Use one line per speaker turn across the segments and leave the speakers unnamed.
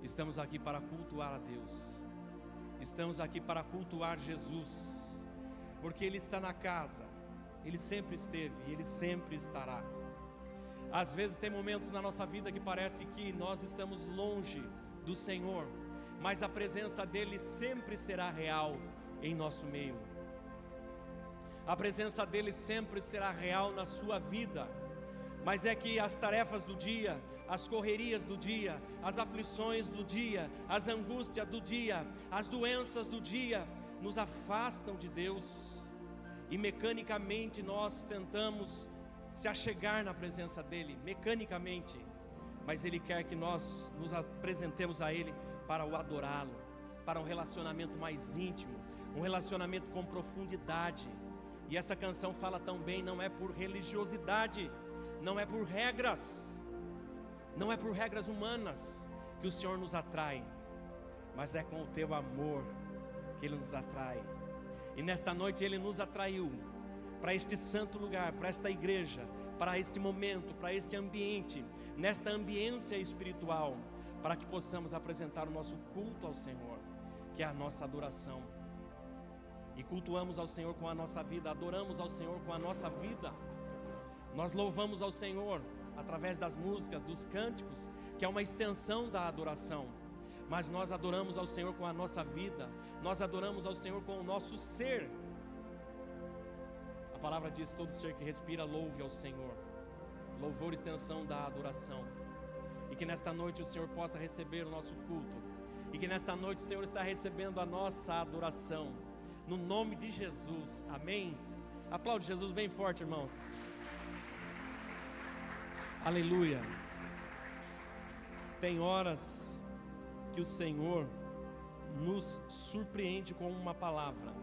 Estamos aqui para cultuar a Deus. Estamos aqui para cultuar Jesus, porque Ele está na casa. Ele sempre esteve e Ele sempre estará. Às vezes tem momentos na nossa vida que parece que nós estamos longe do Senhor, mas a presença dEle sempre será real em nosso meio. A presença dEle sempre será real na sua vida. Mas é que as tarefas do dia, as correrias do dia, as aflições do dia, as angústias do dia, as doenças do dia, nos afastam de Deus. E mecanicamente nós tentamos se achegar na presença dEle, mecanicamente. Mas Ele quer que nós nos apresentemos a Ele para o adorá-lo, para um relacionamento mais íntimo, um relacionamento com profundidade. E essa canção fala tão bem, não é por religiosidade, não é por regras, não é por regras humanas que o Senhor nos atrai, mas é com o teu amor que Ele nos atrai. E nesta noite Ele nos atraiu para este santo lugar, para esta igreja, para este momento, para este ambiente, nesta ambiência espiritual, para que possamos apresentar o nosso culto ao Senhor, que é a nossa adoração. E cultuamos ao Senhor com a nossa vida, adoramos ao Senhor com a nossa vida. Nós louvamos ao Senhor através das músicas, dos cânticos, que é uma extensão da adoração. Mas nós adoramos ao Senhor com a nossa vida, nós adoramos ao Senhor com o nosso ser. A palavra diz: todo ser que respira louve ao Senhor. Louvor, extensão da adoração. E que nesta noite o Senhor possa receber o nosso culto, e que nesta noite o Senhor está recebendo a nossa adoração, no nome de Jesus, amém? Aplaude Jesus bem forte, irmãos. Aleluia. Tem horas que o Senhor nos surpreende com uma palavra.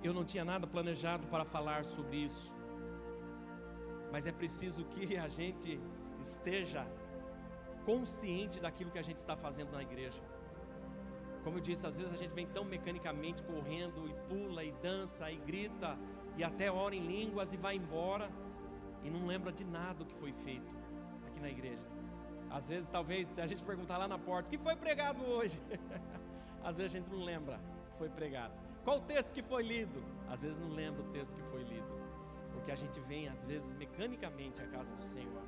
Eu não tinha nada planejado para falar sobre isso, mas é preciso que a gente esteja consciente daquilo que a gente está fazendo na igreja. Como eu disse, às vezes a gente vem tão mecanicamente correndo e pula e dança e grita e até ora em línguas e vai embora e não lembra de nada do que foi feito aqui na igreja. Às vezes, talvez, se a gente perguntar lá na porta: o que foi pregado hoje? Às vezes a gente não lembra o que foi pregado. Qual o texto que foi lido? Às vezes não lembra o texto que foi lido, porque a gente vem às vezes mecanicamente à casa do Senhor.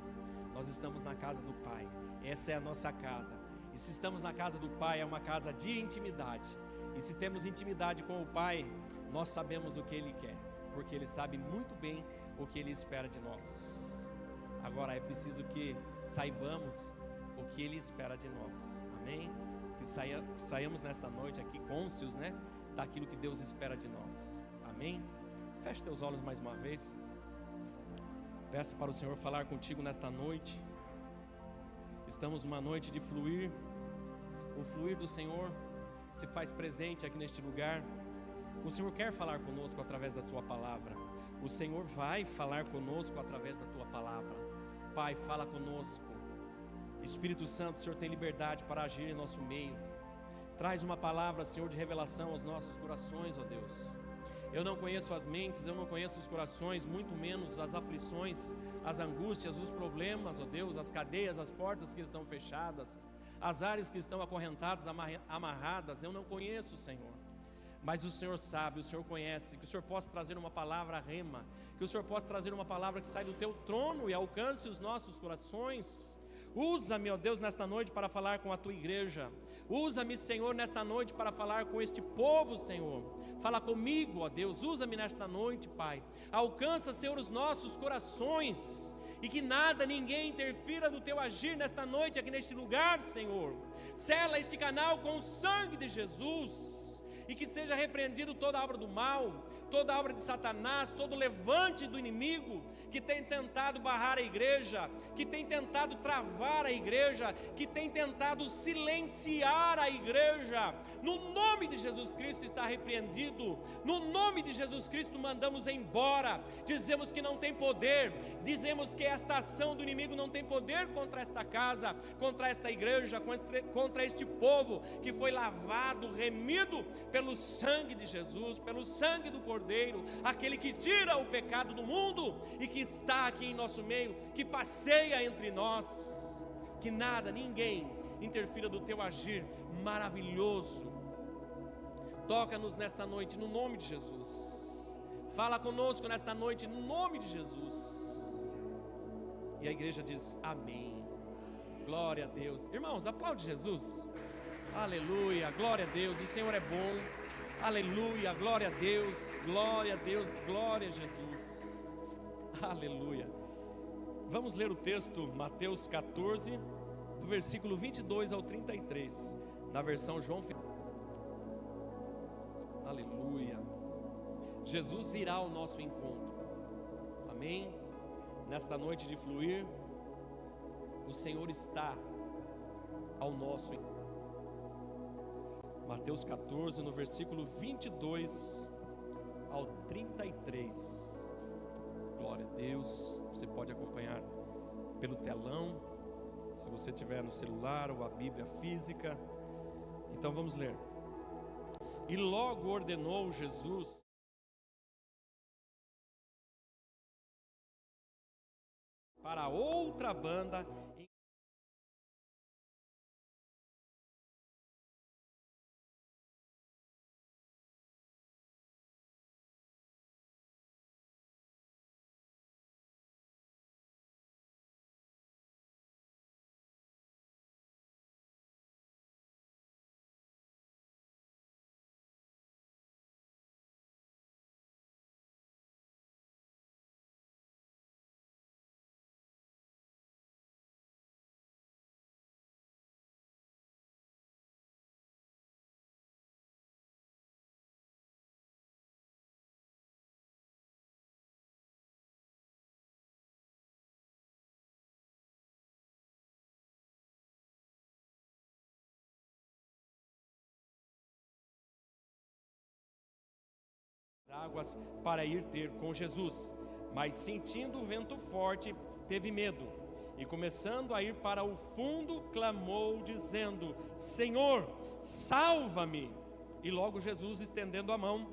Nós estamos na casa do Pai, essa é a nossa casa. E se estamos na casa do Pai, é uma casa de intimidade. E se temos intimidade com o Pai, nós sabemos o que Ele quer, porque Ele sabe muito bem o que Ele espera de nós. Agora é preciso que saibamos o que Ele espera de nós, amém? Que saiamos nesta noite aqui cônscios, né, daquilo que Deus espera de nós, amém? Feche teus olhos mais uma vez. Peça para o Senhor falar contigo nesta noite. Estamos numa noite de fluir. O fluir do Senhor se faz presente aqui neste lugar. O Senhor quer falar conosco através da Sua palavra. O Senhor vai falar conosco através da Tua palavra. Pai, fala conosco. Espírito Santo, o Senhor tem liberdade para agir em nosso meio. Traz uma palavra, Senhor, de revelação aos nossos corações, ó Deus. Eu não conheço as mentes, eu não conheço os corações, muito menos as aflições, as angústias, os problemas, ó Deus, as cadeias, as portas que estão fechadas, as áreas que estão acorrentadas, amarradas. Eu não conheço, Senhor, mas o Senhor sabe, o Senhor conhece. Que o Senhor possa trazer uma palavra rema, que o Senhor possa trazer uma palavra que sai do Teu trono e alcance os nossos corações. Usa-me, ó Deus, nesta noite para falar com a Tua igreja. Usa-me, Senhor, nesta noite para falar com este povo, Senhor. Fala comigo, ó Deus, usa-me nesta noite, Pai. Alcança, Senhor, os nossos corações. E que nada, ninguém interfira do Teu agir nesta noite, aqui neste lugar, Senhor. Sela este canal com o sangue de Jesus. E que seja repreendido toda a obra do mal, toda a obra de Satanás, todo levante do inimigo que tem tentado barrar a igreja, que tem tentado travar a igreja, que tem tentado silenciar a igreja. No nome de Jesus Cristo está repreendido. No nome de Jesus Cristo mandamos embora. Dizemos que não tem poder, dizemos que esta ação do inimigo não tem poder contra esta casa, contra esta igreja, contra este povo que foi lavado, remido pelo sangue de Jesus, pelo sangue do Cordeiro, aquele que tira o pecado do mundo e que está aqui em nosso meio, que passeia entre nós. que nada, ninguém interfira do teu agir maravilhoso. Toca-nos nesta noite, no nome de Jesus. Fala conosco nesta noite, no nome de Jesus. E a igreja diz amém. Glória a Deus. Irmãos, aplaude Jesus. Aleluia, glória a Deus, o Senhor é bom. Aleluia, glória a Deus, glória a Deus, glória a Jesus. Aleluia. Vamos ler o texto, Mateus 14, do versículo 22 ao 33, na versão João. Aleluia. Jesus virá ao nosso encontro. Amém? Nesta noite de fluir, o Senhor está ao nosso encontro. Mateus 14, no versículo 22 ao 33. Glória a Deus. Você pode acompanhar pelo telão, se você tiver no celular ou a Bíblia física. Então vamos ler. E logo ordenou Jesus para outra banda. Águas para ir ter com Jesus, mas sentindo o vento forte, teve medo, e começando a ir para o fundo, clamou dizendo: Senhor, salva-me! E logo Jesus, estendendo a mão,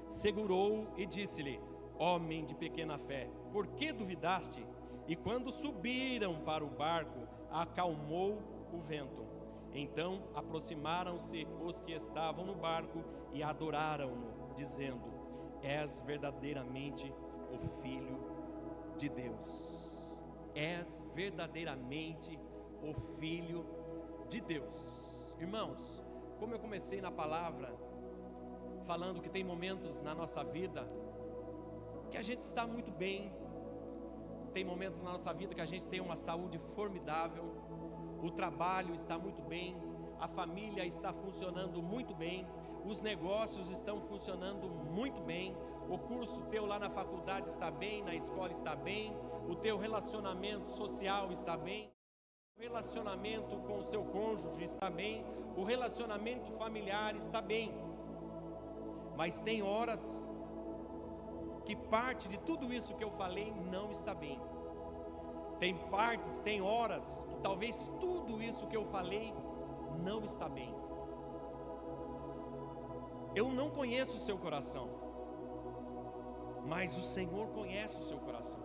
segurou e disse-lhe: Homem de pequena fé, por que duvidaste? E quando subiram para o barco, acalmou o vento. Então aproximaram-se os que estavam no barco e adoraram-no, dizendo: És verdadeiramente o Filho de Deus. És verdadeiramente o Filho de Deus. Irmãos, como eu comecei na palavra falando que tem momentos na nossa vida que a gente está muito bem, tem momentos na nossa vida que a gente tem uma saúde formidável, o trabalho está muito bem, a família está funcionando muito bem, os negócios estão funcionando muito bem, o curso teu lá na faculdade está bem, na escola está bem, o teu relacionamento social está bem, o relacionamento com o seu cônjuge está bem, o relacionamento familiar está bem. Mas tem horas que parte de tudo isso que eu falei não está bem. Tem horas que talvez tudo isso que eu falei não está bem. Eu não conheço o seu coração, mas o Senhor conhece o seu coração.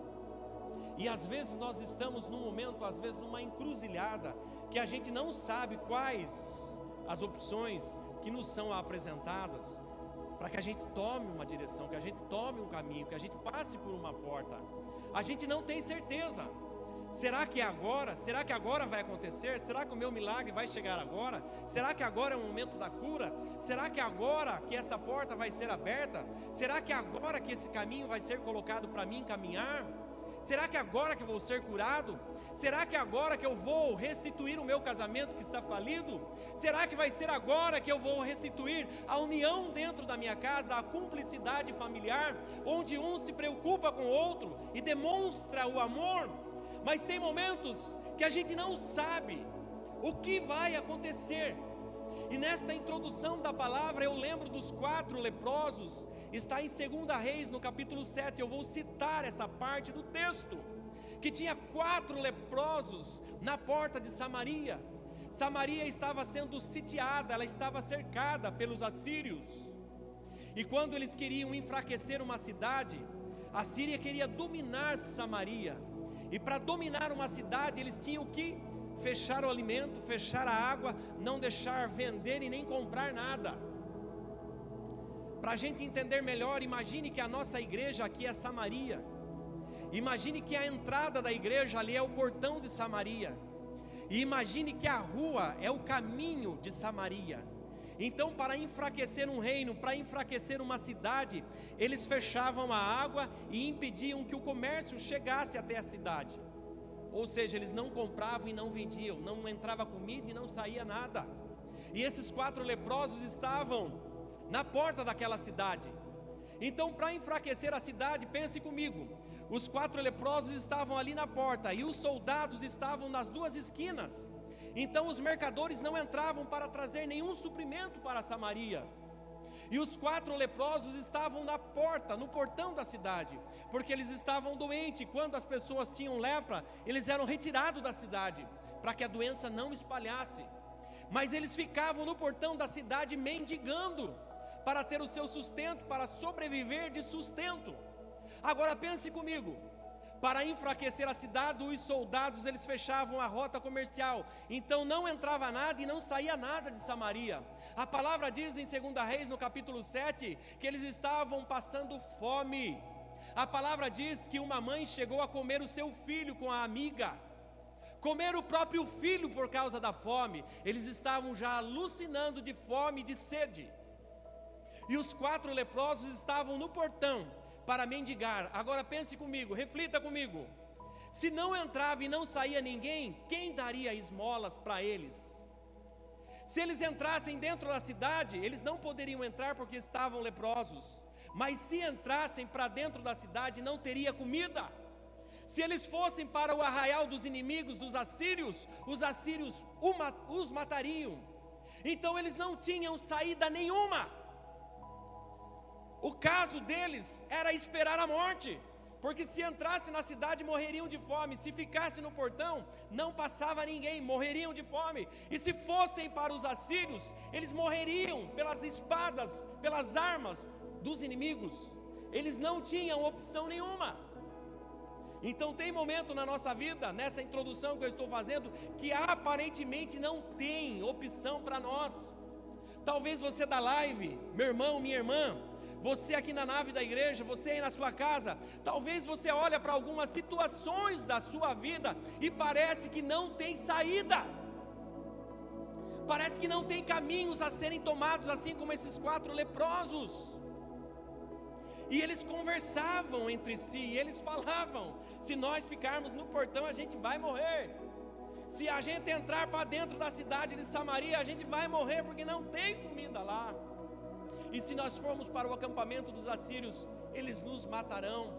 E às vezes nós estamos num momento, às vezes numa encruzilhada, que a gente não sabe quais as opções que nos são apresentadas, para que a gente tome uma direção, que a gente tome um caminho, que a gente passe por uma porta. A gente não tem certeza. Será que é agora? Será que agora vai acontecer? Será que o meu milagre vai chegar agora? Será que agora é o momento da cura? Será que agora que essa porta vai ser aberta? Será que agora que esse caminho vai ser colocado para mim caminhar? Será que agora que eu vou ser curado? Será que agora que eu vou restituir o meu casamento que está falido? Será que vai ser agora que eu vou restituir a união dentro da minha casa, a cumplicidade familiar, onde um se preocupa com o outro e demonstra o amor? Mas tem momentos que a gente não sabe o que vai acontecer. E nesta introdução da palavra eu lembro dos 4 leprosos. Está em 2 Reis, no capítulo 7, eu vou citar essa parte do texto, que tinha 4 leprosos na porta de Samaria. Samaria estava sendo sitiada, ela estava cercada pelos assírios. E quando eles queriam enfraquecer uma cidade, a Síria queria dominar Samaria. E para dominar uma cidade, eles tinham que fechar o alimento, fechar a água, não deixar vender e nem comprar nada. Para a gente entender melhor, imagine que a nossa igreja aqui é Samaria. Imagine que a entrada da igreja ali é o portão de Samaria. E imagine que a rua é o caminho de Samaria. Então, para enfraquecer um reino, para enfraquecer uma cidade, eles fechavam a água e impediam que o comércio chegasse até a cidade. Ou seja, eles não compravam e não vendiam, não entrava comida e não saía nada. E esses 4 leprosos estavam na porta daquela cidade. Então, para enfraquecer a cidade, pense comigo, os 4 leprosos estavam ali na porta e os soldados estavam nas 2 esquinas. Então os mercadores não entravam para trazer nenhum suprimento para Samaria. E os 4 leprosos estavam na porta, no portão da cidade, porque eles estavam doentes. Quando as pessoas tinham lepra, eles eram retirados da cidade, para que a doença não espalhasse. Mas eles ficavam no portão da cidade mendigando, para ter o seu sustento, para sobreviver de sustento. Agora pense comigo, para enfraquecer a cidade, os soldados eles fechavam a rota comercial, então não entrava nada e não saía nada de Samaria. A palavra diz em 2 Reis, no capítulo 7, que eles estavam passando fome. A palavra diz que uma mãe chegou a comer o seu filho com a amiga, comer o próprio filho por causa da fome. Eles estavam já alucinando de fome e de sede. E os 4 leprosos estavam no portão para mendigar. Agora pense comigo, reflita comigo. Se não entrava e não saía ninguém, quem daria esmolas para eles? Se eles entrassem dentro da cidade, eles não poderiam entrar porque estavam leprosos. Mas se entrassem para dentro da cidade, não teria comida. Se eles fossem para o arraial dos inimigos, dos assírios, os assírios os matariam. Então eles não tinham saída nenhuma. O caso deles era esperar a morte, porque se entrasse na cidade morreriam de fome, se ficasse no portão não passava ninguém, morreriam de fome. E se fossem para os assírios, eles morreriam pelas espadas, pelas armas dos inimigos. Eles não tinham opção nenhuma. Então tem momento na nossa vida, nessa introdução que eu estou fazendo, que aparentemente não tem opção para nós. Talvez você da live, meu irmão, minha irmã, você aqui na nave da igreja, você aí na sua casa, talvez você olhe para algumas situações da sua vida e parece que não tem saída, parece que não tem caminhos a serem tomados, assim como esses 4 leprosos. E eles conversavam entre si, e eles falavam: se nós ficarmos no portão a gente vai morrer, se a gente entrar para dentro da cidade de Samaria a gente vai morrer, porque não tem comida lá. E se nós formos para o acampamento dos assírios, eles nos matarão.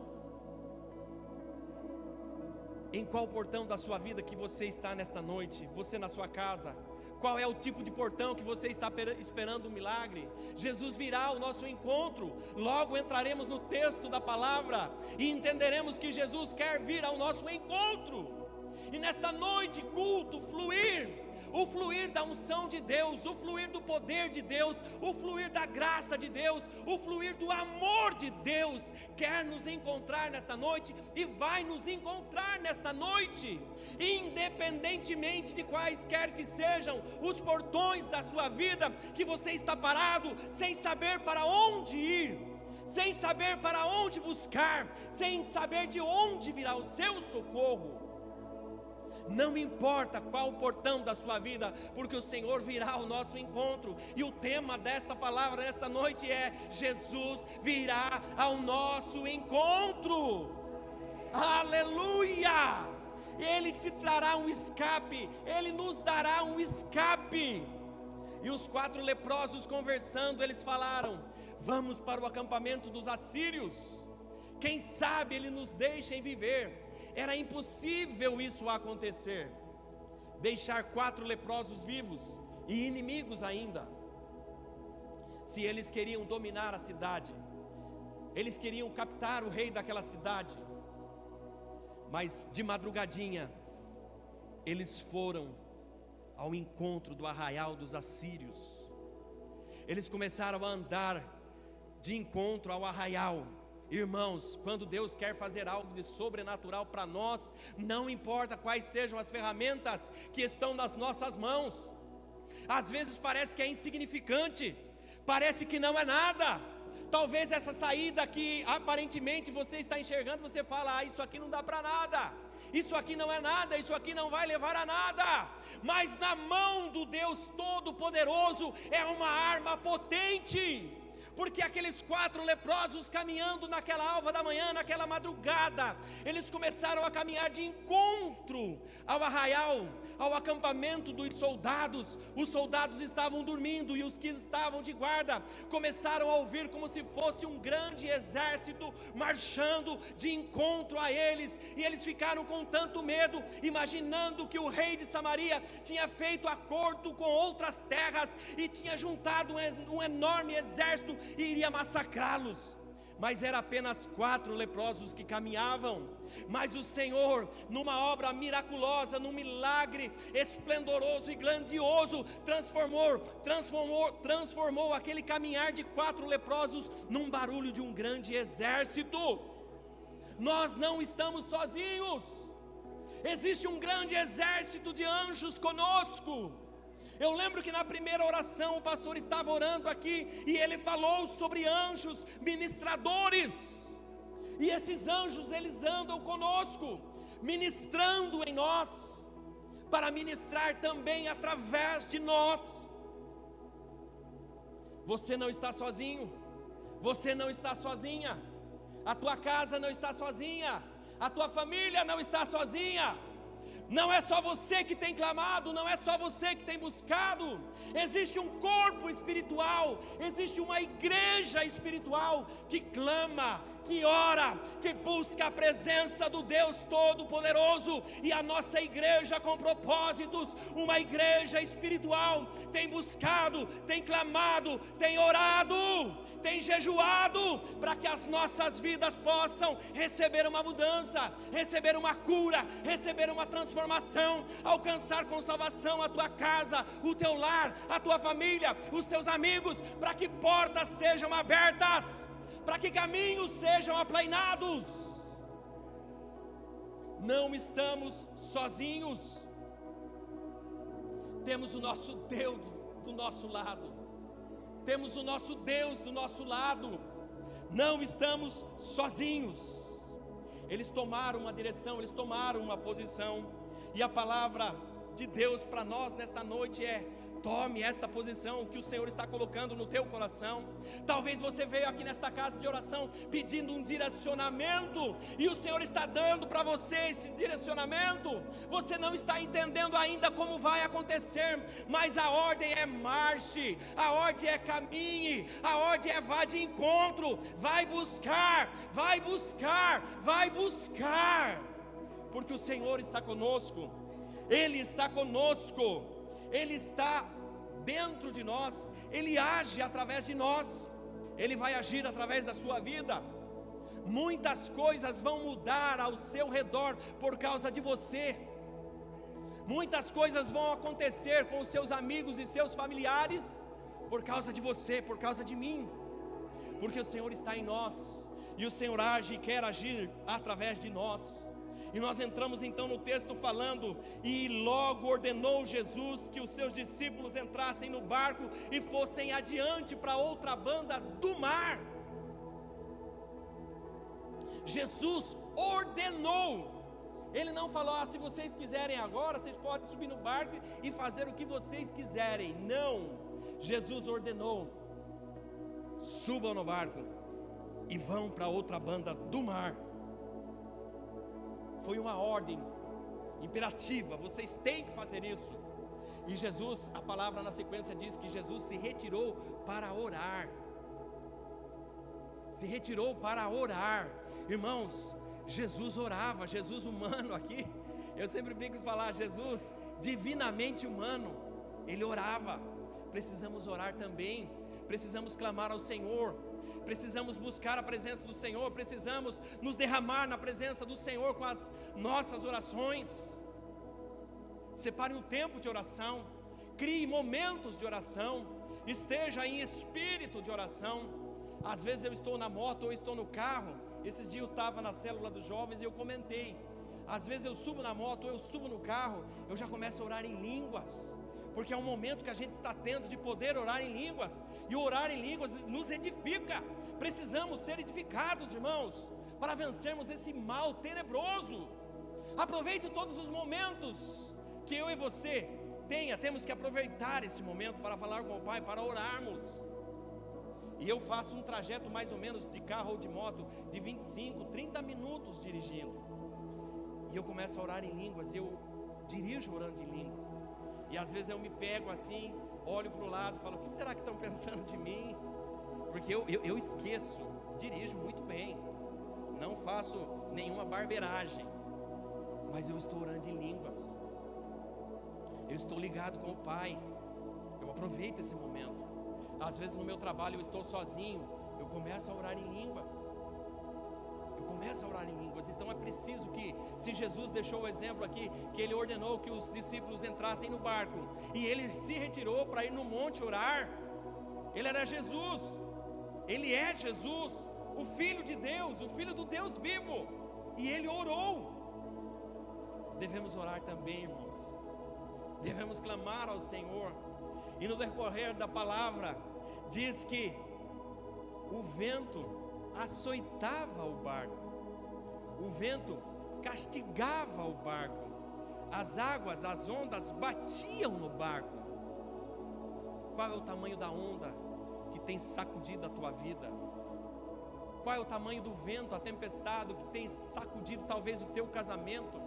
Em qual portão da sua vida que você está nesta noite? Você na sua casa? Qual é o tipo de portão que você está esperando um milagre? Jesus virá ao nosso encontro. Logo entraremos no texto da palavra e entenderemos que Jesus quer vir ao nosso encontro. E nesta noite, culto, fluir, o fluir da unção de Deus, o fluir do poder de Deus, o fluir da graça de Deus, o fluir do amor de Deus, quer nos encontrar nesta noite e vai nos encontrar nesta noite, independentemente de quaisquer que sejam os portões da sua vida, que você está parado, sem saber para onde ir, sem saber para onde buscar, sem saber de onde virá o seu socorro. Não importa qual o portão da sua vida, porque o Senhor virá ao nosso encontro. E o tema desta palavra nesta noite é: Jesus virá ao nosso encontro. Aleluia! Ele te trará um escape, Ele nos dará um escape. E os 4 leprosos conversando, eles falaram: vamos para o acampamento dos assírios, quem sabe Ele nos deixem viver. Era impossível isso acontecer, deixar 4 leprosos vivos e inimigos ainda. Se eles queriam dominar a cidade, eles queriam captar o rei daquela cidade. Mas de madrugadinha, eles foram ao encontro do arraial dos assírios. Eles começaram a andar de encontro ao arraial. Irmãos, quando Deus quer fazer algo de sobrenatural para nós, não importa quais sejam as ferramentas que estão nas nossas mãos. Às vezes parece que é insignificante, parece que não é nada. Talvez essa saída que aparentemente você está enxergando, você fala, isso aqui não dá para nada, isso aqui não é nada, isso aqui não vai levar a nada. Mas na mão do Deus Todo-Poderoso é uma arma potente. Porque aqueles 4 leprosos caminhando naquela alva da manhã, naquela madrugada, eles começaram a caminhar de encontro ao arraial, ao acampamento dos soldados. Os soldados estavam dormindo e os que estavam de guarda começaram a ouvir como se fosse um grande exército marchando de encontro a eles. E eles ficaram com tanto medo, imaginando que o rei de Samaria tinha feito acordo com outras terras e tinha juntado um enorme exército e iria massacrá-los. Mas era apenas 4 leprosos que caminhavam. Mas o Senhor, numa obra miraculosa, num milagre esplendoroso e grandioso, transformou aquele caminhar de 4 leprosos num barulho de um grande exército. Nós não estamos sozinhos. Existe um grande exército de anjos conosco. Eu lembro que na primeira oração o pastor estava orando aqui e ele falou sobre anjos ministradores. E esses anjos, eles andam conosco, ministrando em nós, para ministrar também através de nós. Você não está sozinho, você não está sozinha, a tua casa não está sozinha, a tua família não está sozinha. Não é só você que tem clamado, não é só você que tem buscado. Existe um corpo espiritual, existe uma igreja espiritual que clama, que ora, que busca a presença do Deus Todo-Poderoso. E a nossa igreja com propósitos, uma igreja espiritual, tem buscado, tem clamado, tem orado, tem jejuado, para que as nossas vidas possam receber uma mudança, receber uma cura, receber uma transformação, alcançar com salvação a tua casa, o teu lar, a tua família, os teus amigos, para que portas sejam abertas, para que caminhos sejam aplainados. Não estamos sozinhos, temos o nosso Deus do nosso lado, temos o nosso Deus do nosso lado, não estamos sozinhos. Eles tomaram uma direção, eles tomaram uma posição, e a palavra de Deus para nós nesta noite é: tome esta posição que o Senhor está colocando no teu coração. Talvez você veio aqui nesta casa de oração pedindo um direcionamento, e o Senhor está dando para você esse direcionamento. Você não está entendendo ainda como vai acontecer, mas a ordem é marche, a ordem é caminhe, a ordem é vá de encontro, vai buscar, vai buscar, vai buscar, porque o Senhor está conosco, Ele está conosco, Ele está dentro de nós, Ele age através de nós, Ele vai agir através da sua vida. Muitas coisas vão mudar ao seu redor por causa de você. Muitas coisas vão acontecer com os seus amigos e seus familiares por causa de você, por causa de mim, porque o Senhor está em nós, e o Senhor age e quer agir através de nós. E nós entramos então no texto falando: e logo ordenou Jesus que os seus discípulos entrassem no barco e fossem adiante para outra banda do mar. Jesus ordenou, Ele não falou: se vocês quiserem agora, vocês podem subir no barco e fazer o que vocês quiserem. Não, Jesus ordenou: subam no barco e vão para outra banda do mar. Foi uma ordem imperativa, vocês têm que fazer isso. E Jesus, a palavra na sequência diz que Jesus se retirou para orar. Se retirou para orar. Irmãos, Jesus orava, Jesus humano aqui. Eu sempre brinco de falar, Jesus divinamente humano, Ele orava. Precisamos orar também, precisamos clamar ao Senhor, precisamos buscar a presença do Senhor, precisamos nos derramar na presença do Senhor com as nossas orações. Separe um tempo de oração, crie momentos de oração, esteja em espírito de oração. Às vezes eu estou na moto ou estou no carro, Esses dias eu estava na célula dos jovens e eu comentei. Às vezes eu subo na moto, eu subo no carro, eu já começo a orar em línguas, porque é um momento que a gente está tendo de poder orar em línguas, e orar em línguas nos edifica. Precisamos ser edificados, irmãos, para vencermos esse mal tenebroso. Aproveite todos os momentos que eu e você temos que aproveitar esse momento para falar com o Pai, para orarmos. E eu faço um trajeto mais ou menos de carro ou de moto de 25, 30 minutos dirigindo, e eu começo a orar em línguas, eu dirijo orando em línguas, e às vezes eu me pego assim, olho para o lado e falo, o que será que estão pensando de mim? Porque eu esqueço, dirijo muito bem, não faço nenhuma barbeiragem, mas eu estou orando em línguas, eu estou ligado com o Pai, eu aproveito esse momento. Às vezes no meu trabalho eu estou sozinho, eu começo a orar em línguas, então é preciso que, se Jesus deixou o exemplo aqui, que Ele ordenou que os discípulos entrassem no barco, e Ele se retirou para ir no monte orar. Ele era Jesus, Ele é Jesus, o Filho de Deus, o Filho do Deus vivo, e Ele orou. Devemos orar também, irmãos, devemos clamar ao Senhor. E no decorrer da palavra, diz que o vento açoitava o barco, o vento castigava o barco, as águas, as ondas batiam no barco. Qual é o tamanho da onda que tem sacudido a tua vida? Qual é o tamanho do vento, a tempestade que tem sacudido talvez o teu casamento?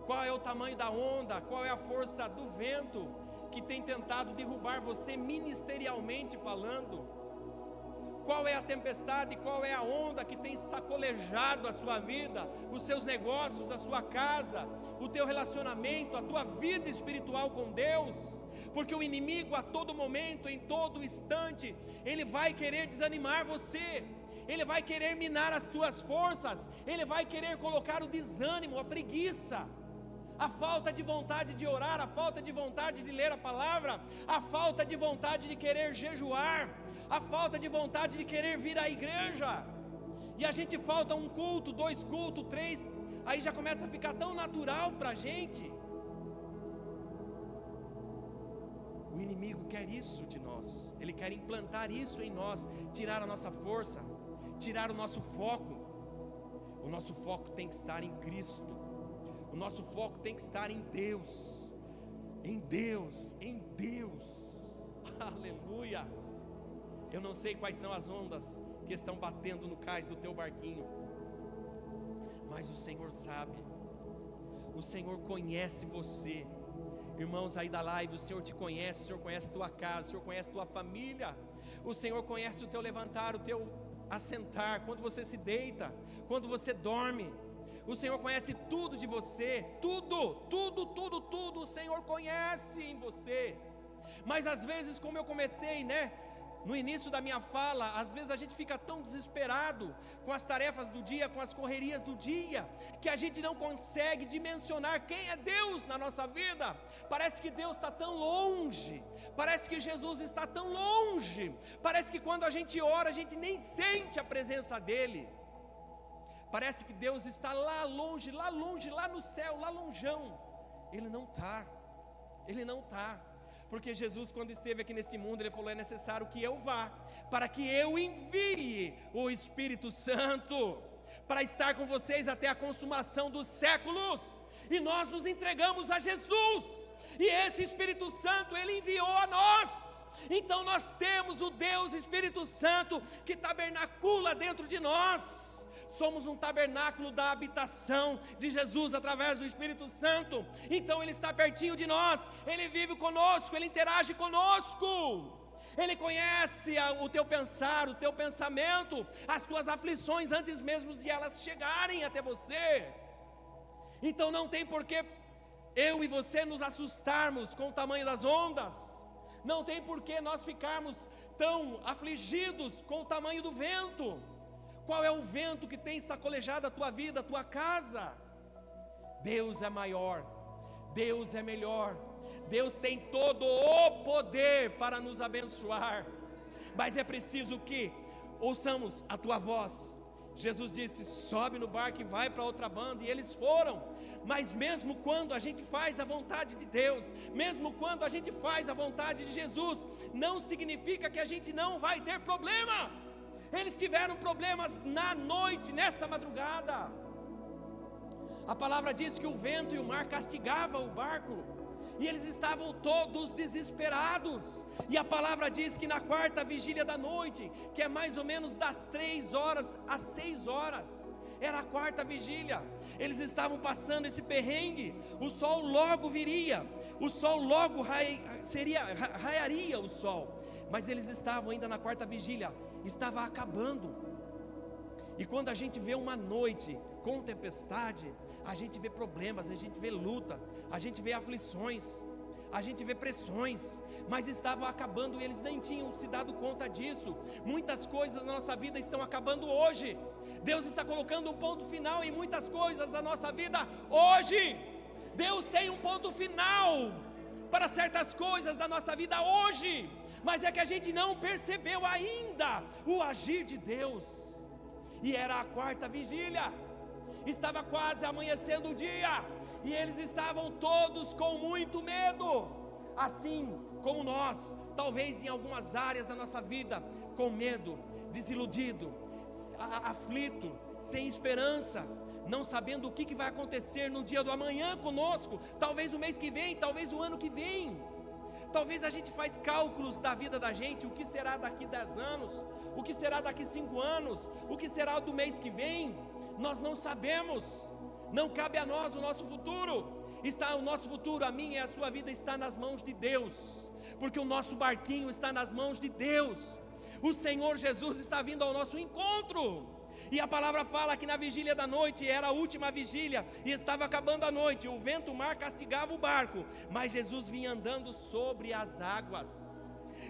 Qual é o tamanho da onda, qual é a força do vento que tem tentado derrubar você ministerialmente falando? Qual é a tempestade, qual é a onda que tem sacolejado a sua vida, os seus negócios, a sua casa, o teu relacionamento, a tua vida espiritual com Deus? Porque o inimigo a todo momento, em todo instante, ele vai querer desanimar você, ele vai querer minar as tuas forças, ele vai querer colocar o desânimo, a preguiça, a falta de vontade de orar, a falta de vontade de ler a palavra, a falta de vontade de querer jejuar, a falta de vontade de querer vir à igreja. E a gente falta um culto, 2 cultos, 3, aí já começa a ficar tão natural para a gente. O inimigo quer isso de nós, ele quer implantar isso em nós, tirar a nossa força, tirar o nosso foco. O nosso foco tem que estar em Cristo, o nosso foco tem que estar em Deus, em Deus, em Deus. Aleluia. Eu não sei quais são as ondas que estão batendo no cais do teu barquinho, mas o Senhor sabe, o Senhor conhece você. Irmãos aí da live, o Senhor te conhece, o Senhor conhece tua casa, o Senhor conhece tua família, o Senhor conhece o teu levantar, o teu assentar, quando você se deita, quando você dorme. O Senhor conhece tudo de você, tudo, o Senhor conhece em você. Mas às vezes, como eu comecei, no início da minha fala, às vezes a gente fica tão desesperado com as tarefas do dia, com as correrias do dia, que a gente não consegue dimensionar quem é Deus na nossa vida. Parece que Deus está tão longe, parece que Jesus está tão longe, parece que quando a gente ora, a gente nem sente a presença dEle. Parece que Deus está lá longe, lá no céu, lá lonjão. Ele não está. Porque Jesus, quando esteve aqui nesse mundo, Ele falou, é necessário que eu vá, para que eu envie o Espírito Santo, para estar com vocês até a consumação dos séculos. E nós nos entregamos a Jesus, e esse Espírito Santo Ele enviou a nós. Então nós temos o Deus Espírito Santo que tabernacula dentro de nós. Somos um tabernáculo da habitação de Jesus através do Espírito Santo. Então Ele está pertinho de nós, Ele vive conosco, Ele interage conosco. Ele conhece o teu pensar, o teu pensamento, as tuas aflições antes mesmo de elas chegarem até você. Então não tem por que eu e você nos assustarmos com o tamanho das ondas. Não tem por que nós ficarmos tão afligidos com o tamanho do vento. Qual é o vento que tem sacolejado a tua vida, a tua casa? Deus é maior, Deus é melhor, Deus tem todo o poder para nos abençoar, mas é preciso que ouçamos a tua voz, Jesus disse: sobe no barco e vai para outra banda, e eles foram. Mas mesmo quando a gente faz a vontade de Deus, mesmo quando a gente faz a vontade de Jesus, não significa que a gente não vai ter problemas. Eles tiveram problemas na noite, nessa madrugada. A palavra diz que o vento e o mar castigavam o barco, e eles estavam todos desesperados. E a palavra diz que na quarta vigília da noite, que é mais ou menos das 3 horas às 6 horas, era a quarta vigília, eles estavam passando esse perrengue. O sol logo viria, o sol logo raiaria o sol, mas eles estavam ainda na quarta vigília, estava acabando. E quando a gente vê uma noite com tempestade, a gente vê problemas, a gente vê lutas, a gente vê aflições, a gente vê pressões, mas estavam acabando e eles nem tinham se dado conta disso. Muitas coisas na nossa vida estão acabando hoje. Deus está colocando um ponto final em muitas coisas da nossa vida hoje. Deus tem um ponto final para certas coisas da nossa vida hoje, mas é que a gente não percebeu ainda o agir de Deus. E era a quarta vigília, estava quase amanhecendo o dia, e eles estavam todos com muito medo, assim como nós, talvez em algumas áreas da nossa vida, com medo, desiludido, aflito, sem esperança, não sabendo o que vai acontecer no dia do amanhã conosco, talvez no mês que vem, talvez o ano que vem. Talvez a gente faz cálculos da vida da gente, o que será daqui 10 anos, o que será daqui 5 anos, o que será do mês que vem, nós não sabemos, não cabe a nós o nosso futuro. O nosso futuro, a minha e a sua vida está nas mãos de Deus, porque o nosso barquinho está nas mãos de Deus. O Senhor Jesus está vindo ao nosso encontro, e a palavra fala que na vigília da noite, era a última vigília, e estava acabando a noite, o vento, o mar castigava o barco, mas Jesus vinha andando sobre as águas.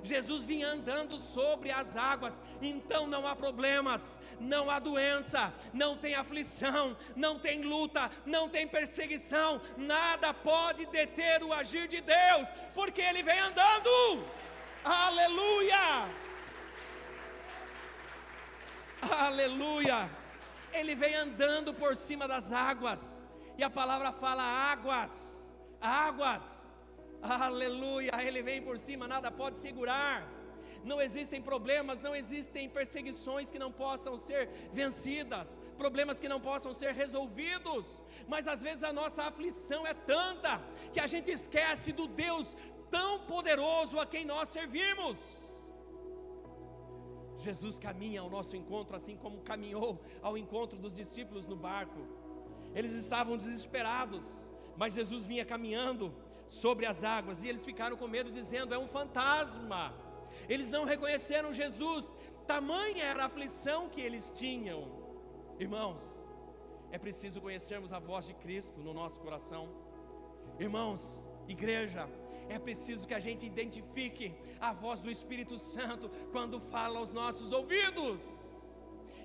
Jesus vinha andando sobre as águas. Então não há problemas, não há doença, não tem aflição, não tem luta, não tem perseguição, nada pode deter o agir de Deus, porque Ele vem andando. Aleluia! Aleluia! Ele vem andando por cima das águas, e a palavra fala águas, águas. Aleluia, Ele vem por cima, nada pode segurar. Não existem problemas, não existem perseguições que não possam ser vencidas, problemas que não possam ser resolvidos. Mas às vezes a nossa aflição é tanta que a gente esquece do Deus tão poderoso a quem nós servimos. Jesus caminha ao nosso encontro, assim como caminhou ao encontro dos discípulos no barco. Eles estavam desesperados, mas Jesus vinha caminhando sobre as águas, e eles ficaram com medo, dizendo: é um fantasma. Eles não reconheceram Jesus, tamanha era a aflição que eles tinham. Irmãos, é preciso conhecermos a voz de Cristo no nosso coração. Irmãos, igreja, é preciso que a gente identifique a voz do Espírito Santo quando fala aos nossos ouvidos,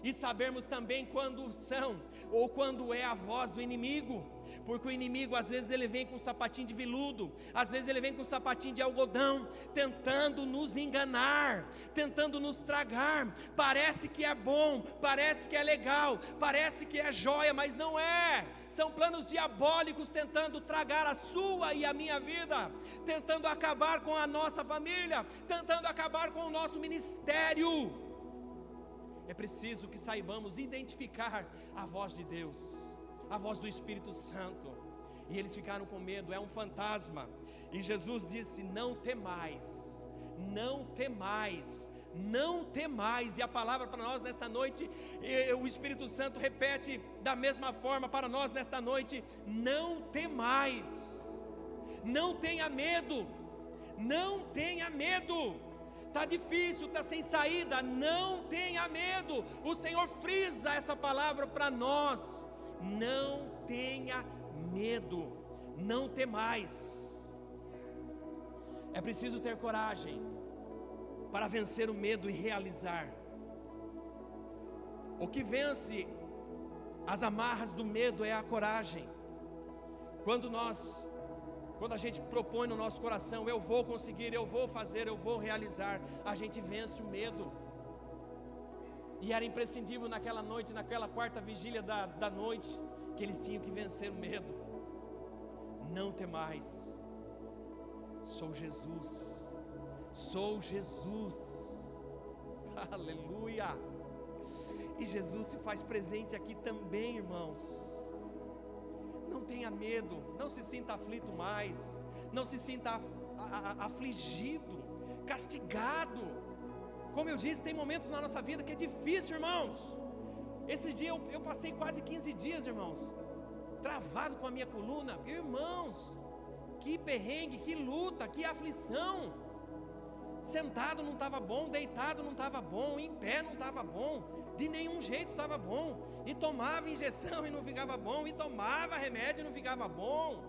e sabermos também quando são ou quando é a voz do inimigo, porque o inimigo às vezes ele vem com um sapatinho de veludo, às vezes ele vem com um sapatinho de algodão, tentando nos enganar, tentando nos tragar. Parece que é bom, parece que é legal, parece que é joia, mas não é. São planos diabólicos tentando tragar a sua e a minha vida, tentando acabar com a nossa família, tentando acabar com o nosso ministério. É preciso que saibamos identificar a voz de Deus, a voz do Espírito Santo. E eles ficaram com medo, é um fantasma. E Jesus disse: não temais, não temais, não temais. E a palavra para nós nesta noite, o Espírito Santo repete da mesma forma para nós nesta noite: não temais, não tenha medo, não tenha medo. Está difícil, está sem saída, não tenha medo. O Senhor frisa essa palavra para nós: não tenha medo, não temais. É preciso ter coragem para vencer o medo e realizar. O que vence as amarras do medo é a coragem. Quando a gente propõe no nosso coração: eu vou conseguir, eu vou fazer, eu vou realizar, a gente vence o medo. E era imprescindível naquela noite, naquela quarta vigília da noite, que eles tinham que vencer o medo. Não temais, sou Jesus, sou Jesus, aleluia. E Jesus se faz presente aqui também, irmãos. Não tenha medo, não se sinta aflito mais, não se sinta afligido, castigado. Como eu disse, tem momentos na nossa vida que é difícil, irmãos. Esses dias eu passei quase 15 dias, irmãos, travado com a minha coluna. Irmãos, que perrengue, que luta, que aflição. Sentado não estava bom, deitado não estava bom, em pé não estava bom, de nenhum jeito estava bom. E tomava injeção e não ficava bom, e tomava remédio e não ficava bom.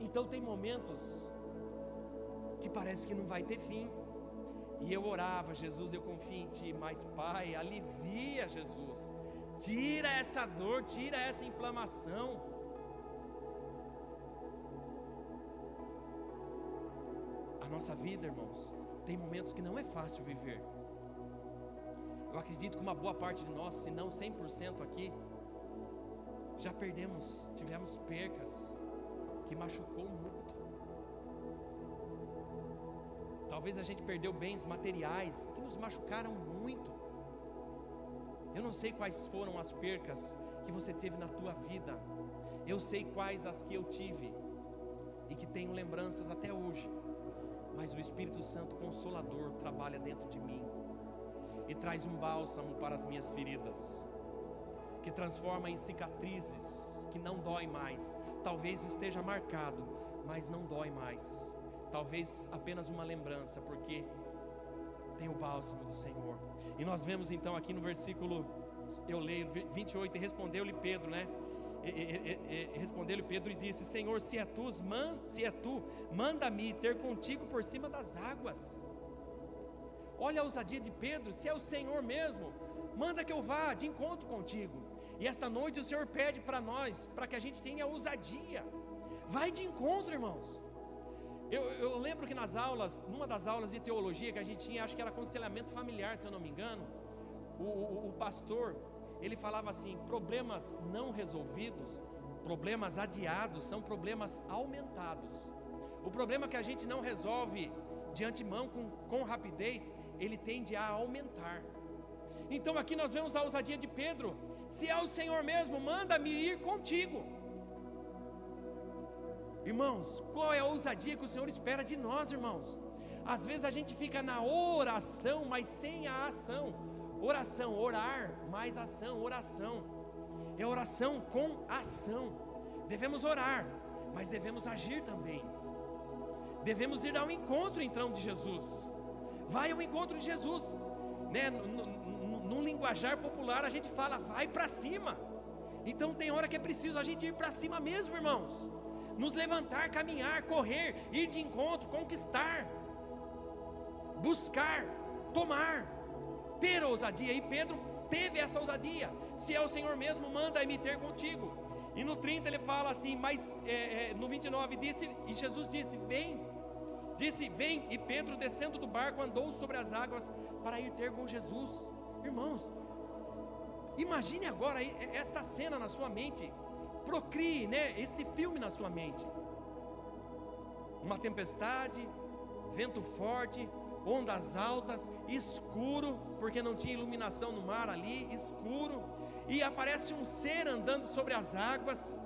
Então tem momentos que parece que não vai ter fim. E eu orava: Jesus, eu confio em Ti, mas Pai, alivia, Jesus, tira essa dor, tira essa inflamação. A nossa vida, irmãos, tem momentos que não é fácil viver. Eu acredito que uma boa parte de nós, se não 100% aqui, já tivemos percas que machucou muito. Talvez a gente perdeu bens materiais que nos machucaram muito. Eu não sei quais foram as percas que você teve na tua vida. Eu sei quais as que eu tive e que tenho lembranças até hoje. Mas o Espírito Santo Consolador trabalha dentro de mim e traz um bálsamo para as minhas feridas, que transforma em cicatrizes, que não dói mais. Talvez esteja marcado, mas não dói mais. Talvez apenas uma lembrança, porque tem o bálsamo do Senhor. E nós vemos então aqui no versículo, eu leio 28, e respondeu-lhe Pedro, né? Respondeu-lhe Pedro e disse: Senhor, se é tu, manda-me ter contigo por cima das águas. Olha a ousadia de Pedro. Se é o Senhor mesmo, manda que eu vá de encontro contigo. E esta noite o Senhor pede para nós, para que a gente tenha ousadia. Vai de encontro, irmãos. Eu lembro que numa das aulas de teologia que a gente tinha, acho que era aconselhamento familiar, se eu não me engano, o pastor, ele falava assim: problemas não resolvidos, problemas adiados, são problemas aumentados. O problema que a gente não resolve de antemão com rapidez, ele tende a aumentar. Então aqui nós vemos a ousadia de Pedro: se é o Senhor mesmo, manda-me ir contigo. Irmãos, qual é a ousadia que o Senhor espera de nós, irmãos? Às vezes a gente fica na oração, mas sem a ação. Oração, orar, mais ação, oração. É oração com ação. Devemos orar, mas devemos agir também. Devemos ir ao encontro então de Jesus. Vai ao encontro de Jesus, né? No linguajar popular a gente fala: vai para cima. Então tem hora que é preciso a gente ir para cima mesmo, irmãos. Nos levantar, caminhar, correr, ir de encontro, conquistar, buscar, tomar, ter ousadia. E Pedro teve essa ousadia: se é o Senhor mesmo, manda-me ter contigo. E no 30 ele fala assim, mas no 29 e Jesus disse: vem. Disse: vem. E Pedro, descendo do barco, andou sobre as águas para ir ter com Jesus. Irmãos, imagine agora esta cena na sua mente. Procrie, né, esse filme na sua mente. Uma tempestade, vento forte, ondas altas, escuro, porque não tinha iluminação no mar ali, escuro. E aparece um ser andando sobre as águas.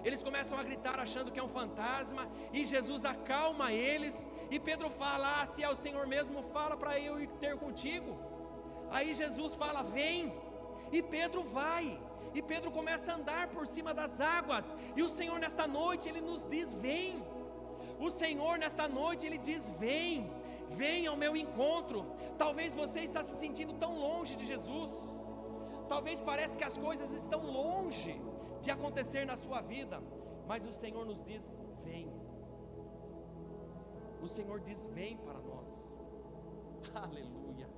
Eles começam a gritar achando que é um fantasma, e Jesus acalma eles. E Pedro fala: se é o Senhor mesmo, fala para eu ir ter contigo. Aí Jesus fala: vem. E Pedro vai. E Pedro começa a andar por cima das águas. E o Senhor nesta noite, Ele nos diz: vem. O Senhor nesta noite, Ele diz: vem. Vem ao meu encontro. Talvez você está se sentindo tão longe de Jesus. Talvez pareça que as coisas estão longe de acontecer na sua vida. Mas o Senhor nos diz: vem. O Senhor diz: vem para nós. Aleluia.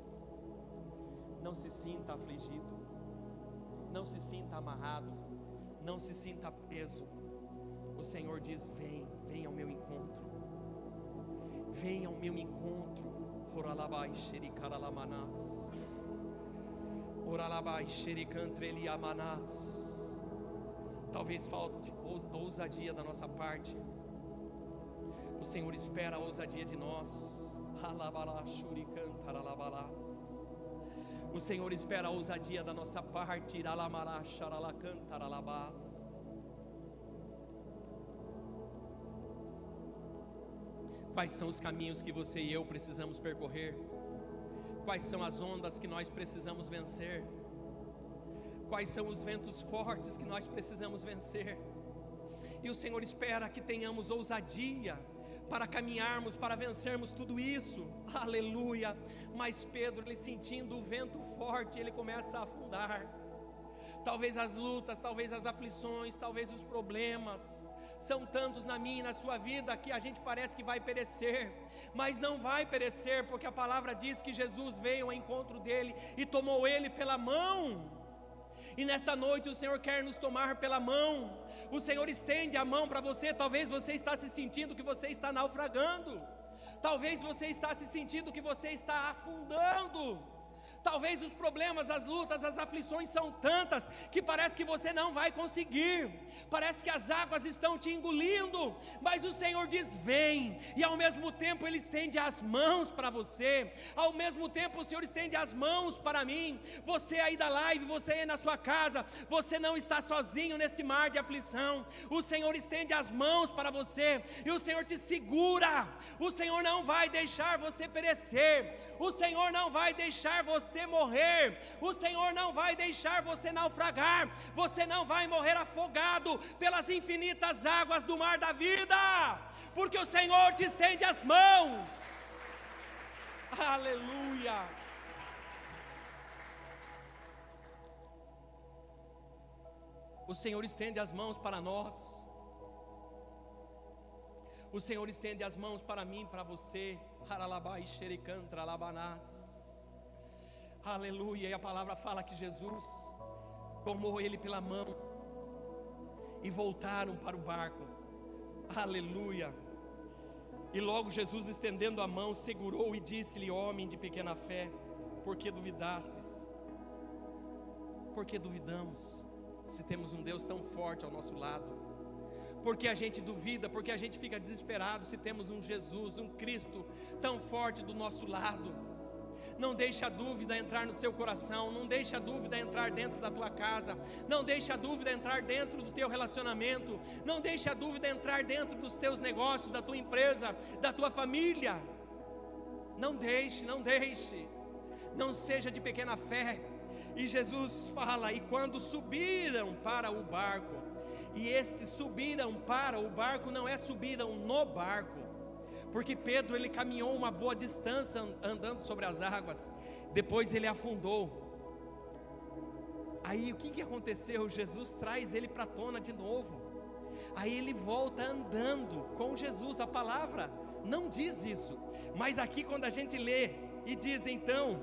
Não se sinta afligido. Não se sinta amarrado, não se sinta preso. O Senhor diz: vem, vem ao meu encontro. Vem ao meu encontro. Oralabai xericantre eliamanás. Talvez falte a ousadia da nossa parte. O Senhor espera a ousadia de nós. O Senhor espera a ousadia da nossa parte. Quais são os caminhos que você e eu precisamos percorrer? Quais são as ondas que nós precisamos vencer? Quais são os ventos fortes que nós precisamos vencer? E o Senhor espera que tenhamos ousadia para caminharmos, para vencermos tudo isso. Aleluia. Mas Pedro, ele sentindo o vento forte, ele começa a afundar. Talvez as lutas, talvez as aflições, talvez os problemas são tantos na minha e na sua vida que a gente parece que vai perecer, mas não vai perecer, porque a palavra diz que Jesus veio ao encontro dele e tomou ele pela mão. E nesta noite o Senhor quer nos tomar pela mão. O Senhor estende a mão para você. Talvez você está se sentindo que você está naufragando. Talvez você está se sentindo que você está afundando. Talvez os problemas, as lutas, as aflições são tantas que parece que você não vai conseguir. Parece que as águas estão te engolindo. Mas o Senhor diz: vem. E ao mesmo tempo Ele estende as mãos para você. Ao mesmo tempo o Senhor estende as mãos para mim. Você aí da live, você aí na sua casa, você não está sozinho neste mar de aflição. O Senhor estende as mãos para você. E o Senhor te segura. O Senhor não vai deixar você perecer. O Senhor não vai deixar você morrer. O Senhor não vai deixar você naufragar. Você não vai morrer afogado pelas infinitas águas do mar da vida, porque o Senhor te estende as mãos. Aleluia. O Senhor estende as mãos para nós. O Senhor estende as mãos para mim, para você. Aleluia. E a palavra fala que Jesus tomou ele pela mão e voltaram para o barco. Aleluia. E logo Jesus, estendendo a mão, segurou e disse-lhe: homem de pequena fé, por que duvidastes? Por que duvidamos, se temos um Deus tão forte ao nosso lado? Porque a gente duvida, porque a gente fica desesperado se temos um Jesus, um Cristo tão forte do nosso lado. Não deixe a dúvida entrar no seu coração. Não deixe a dúvida entrar dentro da tua casa. Não deixe a dúvida entrar dentro do teu relacionamento. Não deixe a dúvida entrar dentro dos teus negócios, da tua empresa, da tua família. Não deixe, não deixe. Não seja de pequena fé. E Jesus fala: e quando subiram para o barco, e estes subiram para o barco, não é subiram no barco, porque Pedro, ele caminhou uma boa distância andando sobre as águas. Depois ele afundou. Aí o que aconteceu? Jesus traz ele para a tona de novo. Aí ele volta andando com Jesus. A palavra não diz isso, mas aqui quando a gente lê e diz então,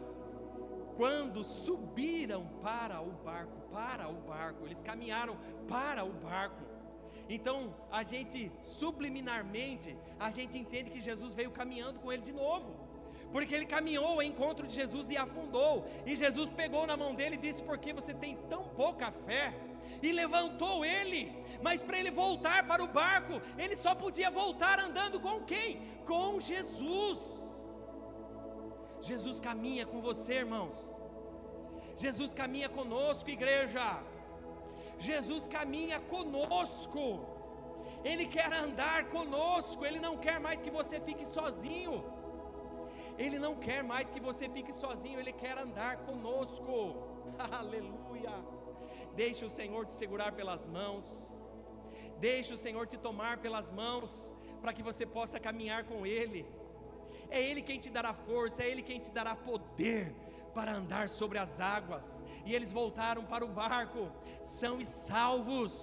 quando subiram para o barco, eles caminharam para o barco. Então, a gente, subliminarmente, a gente entende que Jesus veio caminhando com ele de novo, porque ele caminhou ao encontro de Jesus e afundou, e Jesus pegou na mão dele e disse: por que você tem tão pouca fé? E levantou ele, mas para ele voltar para o barco, ele só podia voltar andando com quem? Com Jesus. Jesus caminha com você, irmãos. Jesus caminha conosco, igreja. Jesus caminha conosco. Ele quer andar conosco. Ele não quer mais que você fique sozinho. Ele não quer mais que você fique sozinho. Ele quer andar conosco. Aleluia. Deixe o Senhor te segurar pelas mãos. Deixe o Senhor te tomar pelas mãos, para que você possa caminhar com Ele. É Ele quem te dará força, é Ele quem te dará poder para andar sobre as águas. E eles voltaram para o barco são e salvos.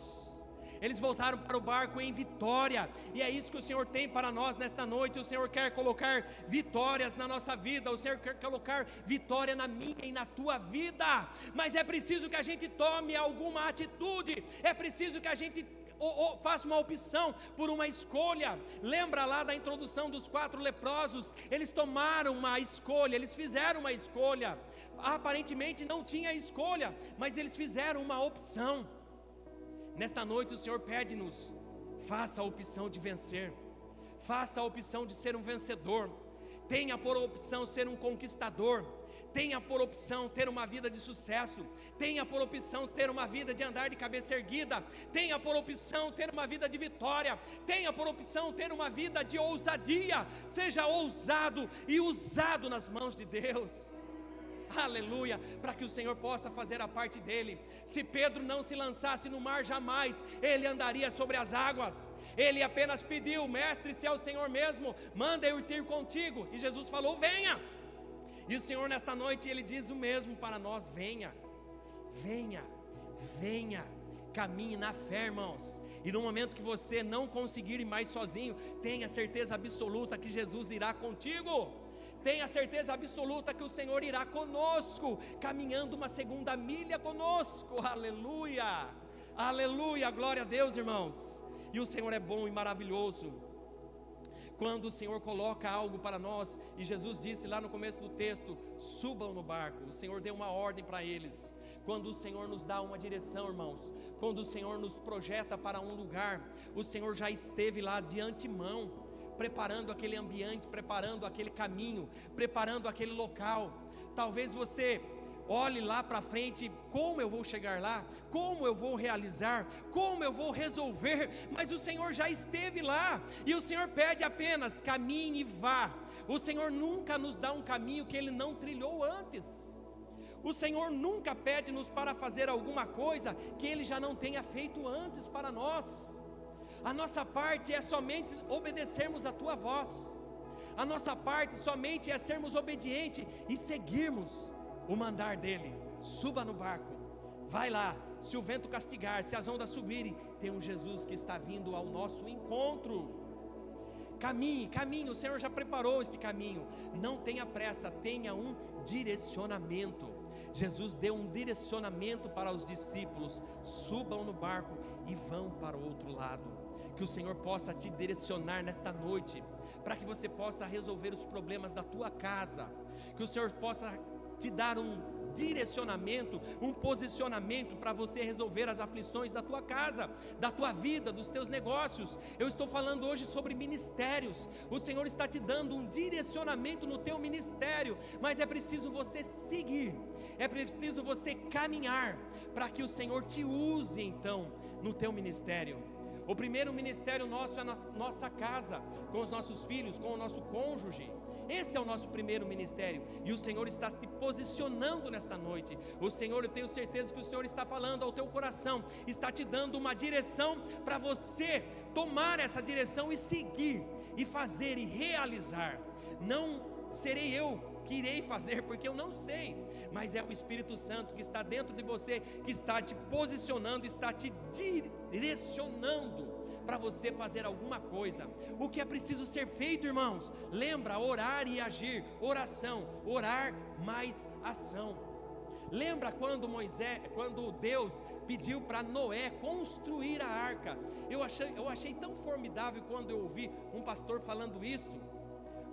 Eles voltaram para o barco em vitória. E é isso que o Senhor tem para nós nesta noite. O Senhor quer colocar vitórias na nossa vida. O Senhor quer colocar vitória na minha e na tua vida. Mas é preciso que a gente tome alguma atitude. É preciso que a gente faça uma opção por uma escolha. Lembra lá da introdução dos 4 leprosos? Eles tomaram uma escolha, eles fizeram uma escolha. Aparentemente não tinha escolha, mas eles fizeram uma opção. Nesta noite o Senhor pede-nos: faça a opção de vencer, faça a opção de ser um vencedor, tenha por opção ser um conquistador, tenha por opção ter uma vida de sucesso, tenha por opção ter uma vida de andar de cabeça erguida, tenha por opção ter uma vida de vitória, tenha por opção ter uma vida de ousadia. Seja ousado e usado nas mãos de Deus. Aleluia, para que o Senhor possa fazer a parte dele. Se Pedro não se lançasse no mar, jamais ele andaria sobre as águas. Ele apenas pediu: mestre, se é o Senhor mesmo, manda eu ir contigo. E Jesus falou: venha. E o Senhor nesta noite, Ele diz o mesmo para nós: venha, venha, venha, caminhe na fé, irmãos. E no momento que você não conseguir ir mais sozinho, tenha certeza absoluta que Jesus irá contigo. Tenha certeza absoluta que o Senhor irá conosco, caminhando uma segunda milha conosco. Aleluia, aleluia, glória a Deus, irmãos. E o Senhor é bom e maravilhoso. Quando o Senhor coloca algo para nós, e Jesus disse lá no começo do texto: subam no barco. O Senhor deu uma ordem para eles. Quando o Senhor nos dá uma direção, irmãos, quando o Senhor nos projeta para um lugar, o Senhor já esteve lá de antemão, preparando aquele ambiente, preparando aquele caminho, preparando aquele local. Talvez você olhe lá para frente: como eu vou chegar lá? Como eu vou realizar? Como eu vou resolver? Mas o Senhor já esteve lá, e o Senhor pede apenas: caminhe e vá. O Senhor nunca nos dá um caminho que Ele não trilhou antes. O Senhor nunca pede-nos para fazer alguma coisa que Ele já não tenha feito antes para nós. A nossa parte é somente obedecermos a Tua voz. A nossa parte somente é sermos obedientes e seguirmos o mandar dele. Suba no barco, vai lá. Se o vento castigar, se as ondas subirem, tem um Jesus que está vindo ao nosso encontro. Caminhe, caminhe, o Senhor já preparou este caminho. Não tenha pressa, tenha um direcionamento. Jesus deu um direcionamento para os discípulos: subam no barco e vão para o outro lado. Que o Senhor possa te direcionar nesta noite, para que você possa resolver os problemas da tua casa. Que o Senhor possa te dar um direcionamento, um posicionamento para você resolver as aflições da tua casa, da tua vida, dos teus negócios. Eu estou falando hoje sobre ministérios. O Senhor está te dando um direcionamento no teu ministério, mas é preciso você seguir, é preciso você caminhar, para que o Senhor te use então no teu ministério. O primeiro ministério nosso é na nossa casa, com os nossos filhos, com o nosso cônjuge. Esse é o nosso primeiro ministério, e o Senhor está se posicionando nesta noite. O Senhor, eu tenho certeza que o Senhor está falando ao teu coração, está te dando uma direção para você tomar essa direção e seguir, e fazer e realizar. Não serei eu que irei fazer, porque eu não sei, mas é o Espírito Santo que está dentro de você, que está te posicionando, está te direcionando para você fazer alguma coisa. O que é preciso ser feito, irmãos? Lembra, orar e agir. Oração, orar mais ação. Lembra quando Deus pediu para Noé construir a arca? Eu achei tão formidável quando eu ouvi um pastor falando isso.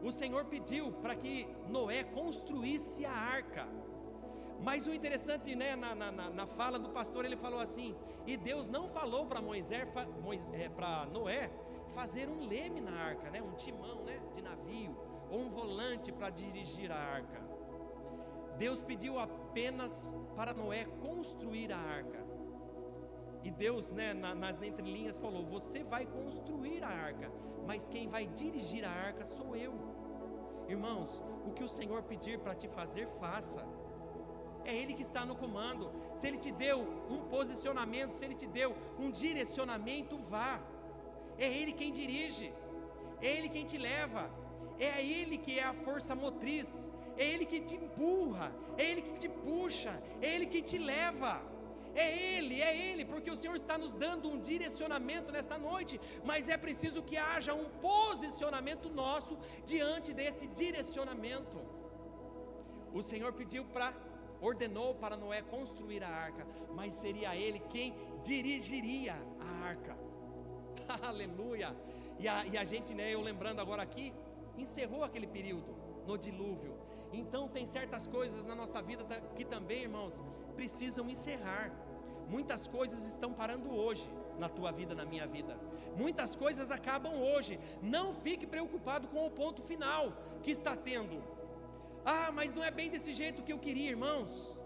O Senhor pediu para que Noé construísse a arca. Mas o interessante, né, na fala do pastor, ele falou assim: e Deus não falou para para Noé fazer um leme na arca, né, um timão, né, de navio, ou um volante para dirigir a arca. Deus pediu apenas para Noé construir a arca. E Deus, né, nas entrelinhas falou: você vai construir a arca, mas quem vai dirigir a arca sou eu. Irmãos, o que o Senhor pedir para te fazer, faça. É Ele que está no comando. Se Ele te deu um posicionamento, se Ele te deu um direcionamento, vá. É Ele quem dirige, é Ele quem te leva, é Ele que é a força motriz, é Ele que te empurra, é Ele que te puxa, é Ele que te leva. É Ele, porque o Senhor está nos dando um direcionamento nesta noite, mas é preciso que haja um posicionamento nosso diante desse direcionamento. O Senhor ordenou para Noé construir a arca, mas seria ele quem dirigiria a arca. Aleluia. E a gente, né, eu lembrando agora aqui, encerrou aquele período no dilúvio. Então tem certas coisas na nossa vida que também, irmãos, precisam encerrar. Muitas coisas estão parando hoje na tua vida, na minha vida. Muitas coisas acabam hoje. Não fique preocupado com o ponto final que está tendo. Ah, mas não é bem desse jeito que eu queria, irmãos.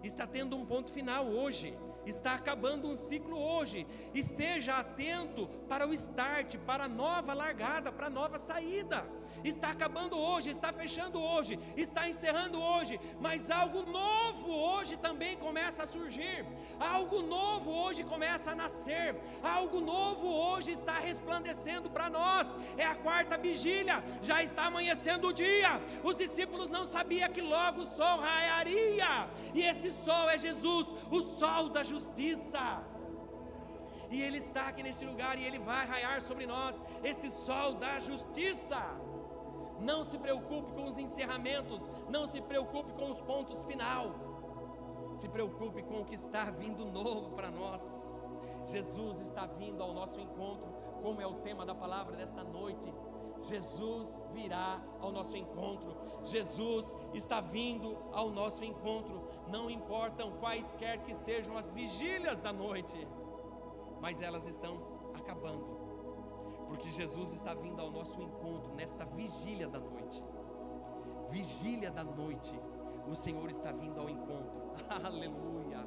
Está tendo um ponto final hoje. Está acabando um ciclo hoje. Esteja atento para o start, para a nova largada, para a nova saída. Está acabando hoje, está fechando hoje, está encerrando hoje, mas algo novo hoje também começa a surgir. Algo novo hoje começa a nascer. Algo novo hoje está resplandecendo para nós. É a quarta vigília, já está amanhecendo o dia. Os discípulos não sabiam que logo o sol raiaria, e este sol é Jesus, o sol da justiça. E Ele está aqui neste lugar, e Ele vai raiar sobre nós, este sol da justiça. Não se preocupe com os encerramentos, não se preocupe com os pontos final, se preocupe com o que está vindo novo para nós. Jesus está vindo ao nosso encontro, como é o tema da palavra desta noite. Jesus virá ao nosso encontro. Jesus está vindo ao nosso encontro. Não importam quaisquer que sejam as vigílias da noite, mas elas estão acabando, porque Jesus está vindo ao nosso encontro nesta vigília da noite. Vigília da noite, o Senhor está vindo ao encontro. Aleluia.